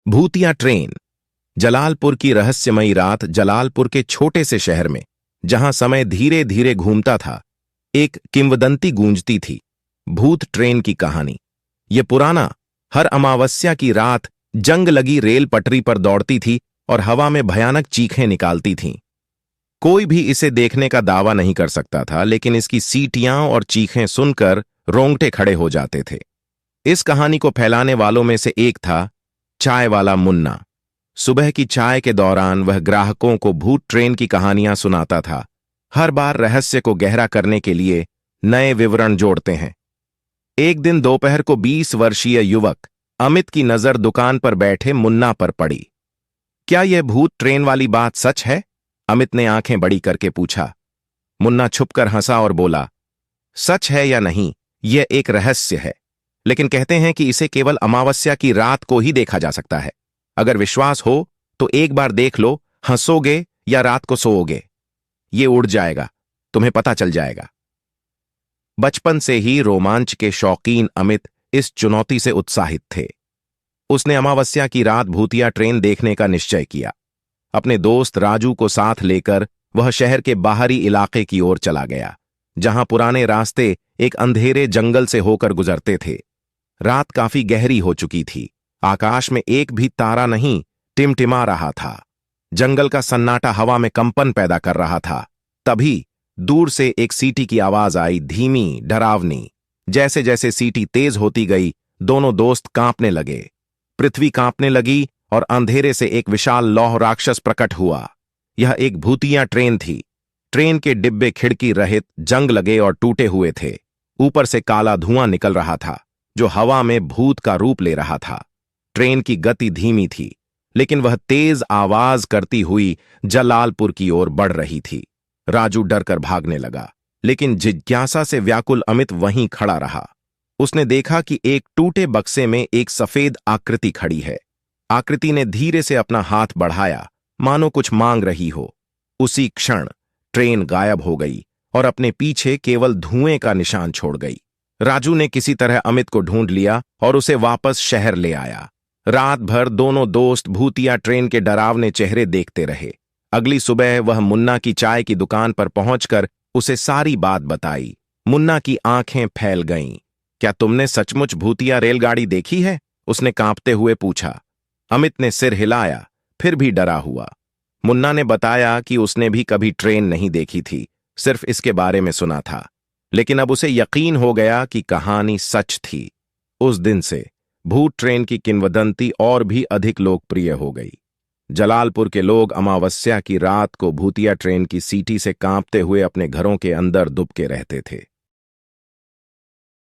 भूतिया ट्रेन। जलालपुर की रहस्यमयी रात। जलालपुर के छोटे से शहर में, जहां समय धीरे धीरे घूमता था, एक किंवदंती गूंजती थी। भूत ट्रेन की कहानी। यह पुराना, हर अमावस्या की रात जंग लगी रेल पटरी पर दौड़ती थी और हवा में भयानक चीखें निकालती थीं। कोई भी इसे देखने का दावा नहीं कर सकता था, लेकिन इसकी सीटियां और चीखें सुनकर रोंगटे खड़े हो जाते थे। इस कहानी को फैलाने वालों में से एक था चाय वाला मुन्ना। सुबह की चाय के दौरान वह ग्राहकों को भूत ट्रेन की कहानियां सुनाता था। हर बार रहस्य को गहरा करने के लिए नए विवरण जोड़ते हैं। एक दिन दोपहर को 20 वर्षीय युवक अमित की नजर दुकान पर बैठे मुन्ना पर पड़ी। क्या यह भूत ट्रेन वाली बात सच है? अमित ने आंखें बड़ी करके पूछा। मुन्ना छुपकर हंसा और बोला, सच है या नहीं, यह एक रहस्य है, लेकिन कहते हैं कि इसे केवल अमावस्या की रात को ही देखा जा सकता है। अगर विश्वास हो तो एक बार देख लो, हंसोगे या रात को सोओगे, ये उड़ जाएगा, तुम्हें पता चल जाएगा। बचपन से ही रोमांच के शौकीन अमित इस चुनौती से उत्साहित थे। उसने अमावस्या की रात भूतिया ट्रेन देखने का निश्चय किया। अपने दोस्त राजू को साथ लेकर वह शहर के बाहरी इलाके की ओर चला गया, जहां पुराने रास्ते एक अंधेरे जंगल से होकर गुजरते थे। रात काफी गहरी हो चुकी थी। आकाश में एक भी तारा नहीं टिमटिमा रहा था। जंगल का सन्नाटा हवा में कंपन पैदा कर रहा था। तभी दूर से एक सीटी की आवाज आई, धीमी, डरावनी। जैसे जैसे सीटी तेज होती गई, दोनों दोस्त कांपने लगे। पृथ्वी कांपने लगी और अंधेरे से एक विशाल लौह राक्षस प्रकट हुआ। यह एक भूतिया ट्रेन थी। ट्रेन के डिब्बे खिड़की रहित, जंग लगे और टूटे हुए थे। ऊपर से काला धुआं निकल रहा था, जो हवा में भूत का रूप ले रहा था। ट्रेन की गति धीमी थी, लेकिन वह तेज आवाज करती हुई जलालपुर की ओर बढ़ रही थी। राजू डरकर भागने लगा, लेकिन जिज्ञासा से व्याकुल अमित वहीं खड़ा रहा। उसने देखा कि एक टूटे बक्से में एक सफेद आकृति खड़ी है। आकृति ने धीरे से अपना हाथ बढ़ाया, मानो कुछ मांग रही हो। उसी क्षण ट्रेन गायब हो गई और अपने पीछे केवल धुएं का निशान छोड़ गई। राजू ने किसी तरह अमित को ढूंढ लिया और उसे वापस शहर ले आया। रात भर दोनों दोस्त भूतिया ट्रेन के डरावने चेहरे देखते रहे। अगली सुबह वह मुन्ना की चाय की दुकान पर पहुंचकर उसे सारी बात बताई। मुन्ना की आंखें फैल गईं। क्या तुमने सचमुच भूतिया रेलगाड़ी देखी है? उसने कांपते हुए पूछा। अमित ने सिर हिलाया, फिर भी डरा हुआ। मुन्ना ने बताया कि उसने भी कभी ट्रेन नहीं देखी थी, सिर्फ इसके बारे में सुना था। लेकिन अब उसे यकीन हो गया कि कहानी सच थी। उस दिन से भूत ट्रेन की किंवदंती और भी अधिक लोकप्रिय हो गई। जलालपुर के लोग अमावस्या की रात को भूतिया ट्रेन की सीटी से कांपते हुए अपने घरों के अंदर दुबके रहते थे।